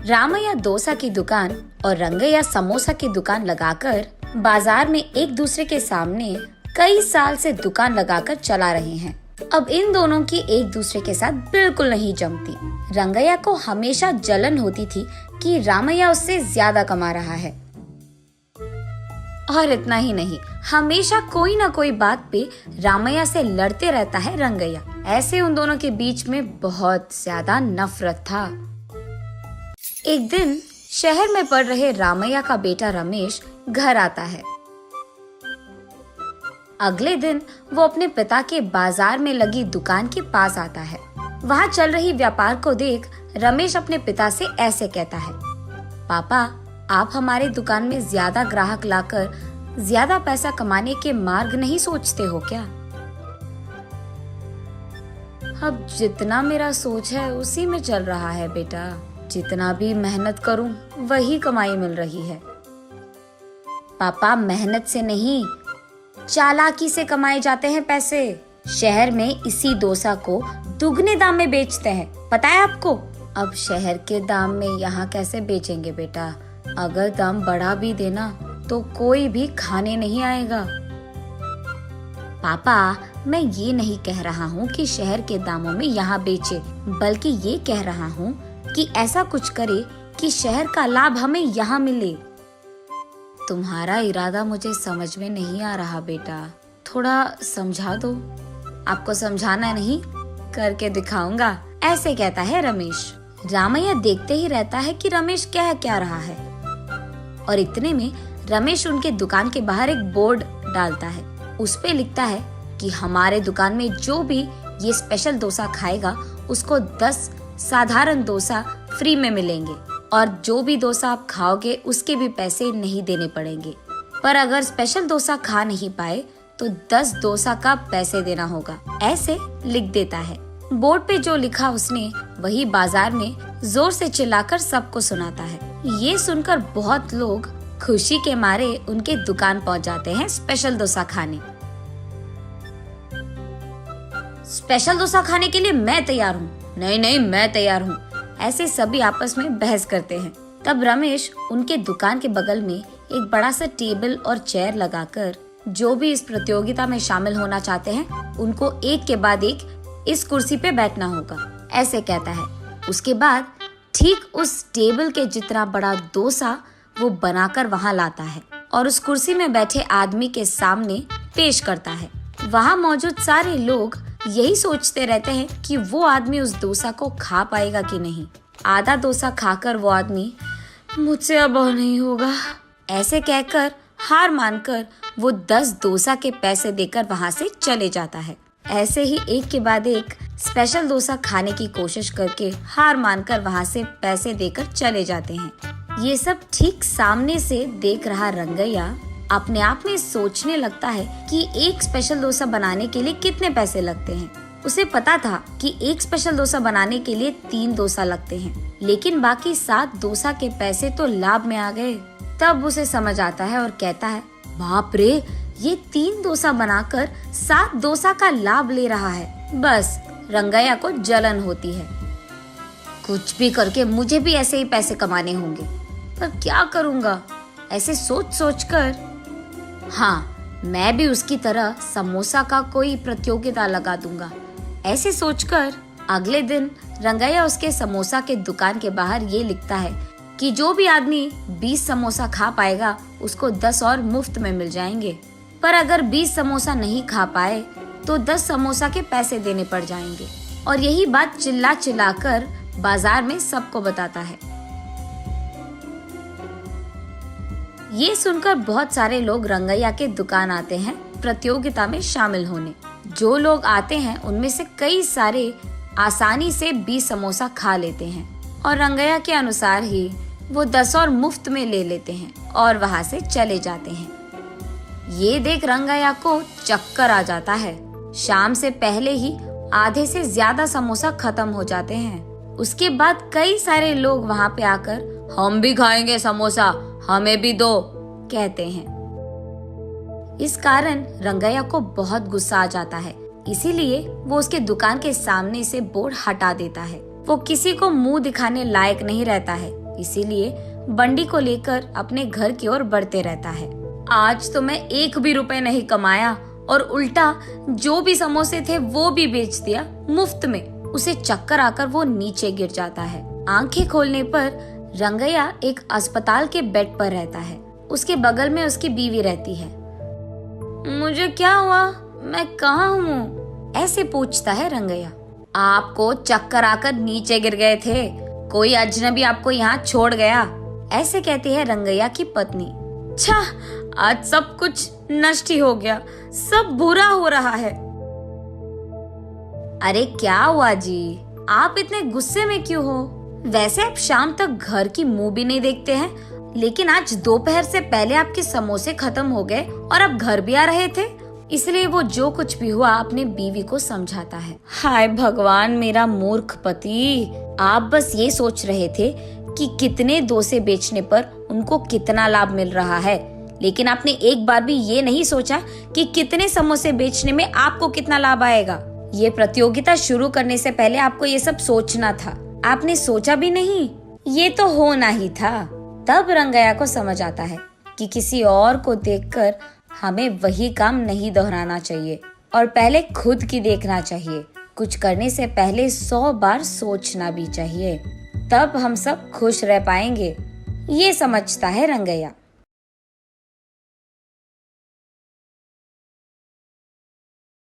रामैया डोसा की दुकान और रंगैया समोसा की दुकान लगाकर बाजार में एक दूसरे के सामने कई साल से दुकान लगाकर चला रहे हैं। अब इन दोनों की एक दूसरे के साथ बिल्कुल नहीं जमती। रंगैया को हमेशा जलन होती थी कि रामैया उससे ज्यादा कमा रहा है। और इतना ही नहीं, हमेशा कोई ना कोई बात पे रामैया से लड़ते रहता है रंगैया। ऐसे उन दोनों के बीच में बहुत ज्यादा नफरत था। एक दिन शहर में पढ़ रहे रामैया का बेटा रमेश घर आता है। अगले दिन वो अपने पिता के बाजार में लगी दुकान के पास आता है। वहाँ चल रही व्यापार को देख रमेश अपने पिता से ऐसे कहता है, पापा, आप हमारे दुकान में ज्यादा ग्राहक लाकर ज्यादा पैसा कमाने के मार्ग नहीं सोचते हो क्या? अब जितना मेरा सोच है उसी में चल रहा है बेटा। जितना भी मेहनत करूं वही कमाई मिल रही है। पापा, मेहनत से नहीं, चालाकी से कमाए जाते हैं पैसे। शहर में इसी डोसा को दुगने दाम में बेचते हैं, पता है आपको? अब शहर के दाम में यहाँ कैसे बेचेंगे बेटा? अगर दाम बढ़ा भी देना तो कोई भी खाने नहीं आएगा। पापा, मैं ये नहीं कह रहा हूँ कि शहर के दामों में यहाँ बेचे, बल्कि ये कह रहा हूँ कि ऐसा कुछ करे कि शहर का लाभ हमें यहाँ मिले। तुम्हारा इरादा मुझे समझ में नहीं आ रहा बेटा, थोड़ा समझा दो। आपको समझाना नहीं, करके दिखाऊंगा, ऐसे कहता है रमेश। रामैया देखते ही रहता है कि रमेश कह क्या रहा है। और इतने में रमेश उनके दुकान के बाहर एक बोर्ड डालता है। उस पे लिखता है कि हमारे दुकान में जो भी ये स्पेशल डोसा खाएगा उसको 10 साधारण डोसा फ्री में मिलेंगे, और जो भी डोसा आप खाओगे उसके भी पैसे नहीं देने पड़ेंगे। पर अगर स्पेशल डोसा खा नहीं पाए तो 10 डोसा का पैसे देना होगा, ऐसे लिख देता है। बोर्ड पे जो लिखा उसने वही बाजार में जोर से चिल्लाकर सबको सुनाता है। ये सुनकर बहुत लोग खुशी के मारे उनके दुकान पहुंच जाते हैं स्पेशल डोसा खाने। स्पेशल डोसा खाने के लिए मैं तैयार हूँ। नहीं नहीं, मैं तैयार हूँ। ऐसे सभी आपस में बहस करते हैं। तब रमेश उनके दुकान के बगल में एक बड़ा सा टेबल और चेयर लगाकर जो भी इस प्रतियोगिता में शामिल होना चाहते हैं उनको एक के बाद एक इस कुर्सी पे बैठना होगा, ऐसे कहता है। उसके बाद ठीक उस टेबल के जितना बड़ा डोसा वो बनाकर वहाँ लाता है और उस कुर्सी में बैठे आदमी के सामने पेश करता है। वहाँ मौजूद सारे लोग यही सोचते रहते हैं कि वो आदमी उस डोसा को खा पाएगा कि नहीं। आधा डोसा खाकर वो आदमी, मुझसे अब और नहीं होगा, ऐसे कहकर हार मानकर वो 10 डोसा के पैसे देकर वहाँ से चले जाता है। ऐसे ही एक के बाद एक स्पेशल डोसा खाने की कोशिश करके हार मानकर वहाँ से पैसे देकर चले जाते हैं। ये सब ठीक सामने से देख रहा रंगैया अपने आप में सोचने लगता है कि एक स्पेशल डोसा बनाने के लिए कितने पैसे लगते हैं। उसे पता था कि एक स्पेशल डोसा बनाने के लिए 3 डोसा लगते हैं, लेकिन बाकी 7 डोसा के पैसे तो लाभ में आ गए। तब उसे समझ आता है और कहता है, बाप रे, ये 3 डोसा बनाकर 7 डोसा का लाभ ले रहा है। बस रंगैया को जलन होती है। कुछ भी करके मुझे भी ऐसे ही पैसे कमाने होंगे, पर क्या करूँगा? ऐसे सोच सोच कर, हाँ, मैं भी उसकी तरह समोसा का कोई प्रतियोगिता लगा दूंगा, ऐसे सोचकर अगले दिन रंगैया उसके समोसा के दुकान के बाहर ये लिखता है कि जो भी आदमी 20 समोसा खा पाएगा उसको 10 और मुफ्त में मिल जाएंगे। पर अगर 20 समोसा नहीं खा पाए तो 10 समोसा के पैसे देने पड़ जाएंगे। और यही बात चिल्ला चिल्ला कर बाजार में सबको बताता है। ये सुनकर बहुत सारे लोग रंगैया के दुकान आते हैं प्रतियोगिता में शामिल होने। जो लोग आते हैं उनमें से कई सारे आसानी से 20 समोसा खा लेते हैं और रंगैया के अनुसार ही वो 10 और मुफ्त में ले लेते हैं और वहाँ से चले जाते हैं। ये देख रंगैया को चक्कर आ जाता है। शाम से पहले ही आधे से ज्यादा समोसा खत्म हो जाते हैं। उसके बाद कई सारे लोग वहाँ पे आकर, हम भी खाएंगे समोसा, हमें भी दो, कहते हैं। इस कारण रंगैया को बहुत गुस्सा आ जाता है, इसीलिए वो उसके दुकान के सामने से बोर्ड हटा देता है। वो किसी को मुंह दिखाने लायक नहीं रहता है, इसीलिए बंडी को लेकर अपने घर की ओर बढ़ते रहता है। आज तो मैं 1 भी रुपए नहीं कमाया और उल्टा जो भी समोसे थे वो भी बेच दिया मुफ्त में। उसे चक्कर आकर वो नीचे गिर जाता है। आंखें खोलने पर रंगैया एक अस्पताल के बेड पर रहता है। उसके बगल में उसकी बीवी रहती है। मुझे क्या हुआ? मैं कहाँ हूँ? ऐसे पूछता है रंगैया। आपको चक्कर आकर नीचे गिर गए थे, कोई अजनबी आपको यहाँ छोड़ गया, ऐसे कहती है रंगैया की पत्नी। छा, आज सब कुछ नष्ट ही हो गया, सब बुरा हो रहा है। अरे क्या हुआ जी, आप इतने गुस्से में क्यों हो? वैसे आप शाम तक घर की मुंह भी नहीं देखते हैं, लेकिन आज दोपहर से पहले आपके समोसे खत्म हो गए और आप घर भी आ रहे थे। इसलिए वो जो कुछ भी हुआ अपने बीवी को समझाता है। हाय भगवान, मेरा मूर्ख पति, आप बस ये सोच रहे थे कि कितने डोसे बेचने पर उनको कितना लाभ मिल रहा है, लेकिन आपने एक बार भी ये नहीं सोचा कि कितने समोसे बेचने में आपको कितना लाभ आएगा। ये प्रतियोगिता शुरू करने से पहले आपको ये सब सोचना था, आपने सोचा भी नहीं। ये तो होना ही था। तब रंगैया को समझ आता है कि किसी और को देखकर हमें वही काम नहीं दोहराना चाहिए और पहले खुद की देखना चाहिए। कुछ करने से पहले 100 बार सोचना भी चाहिए, तब हम सब खुश रह पाएंगे। ये समझता है रंगैया।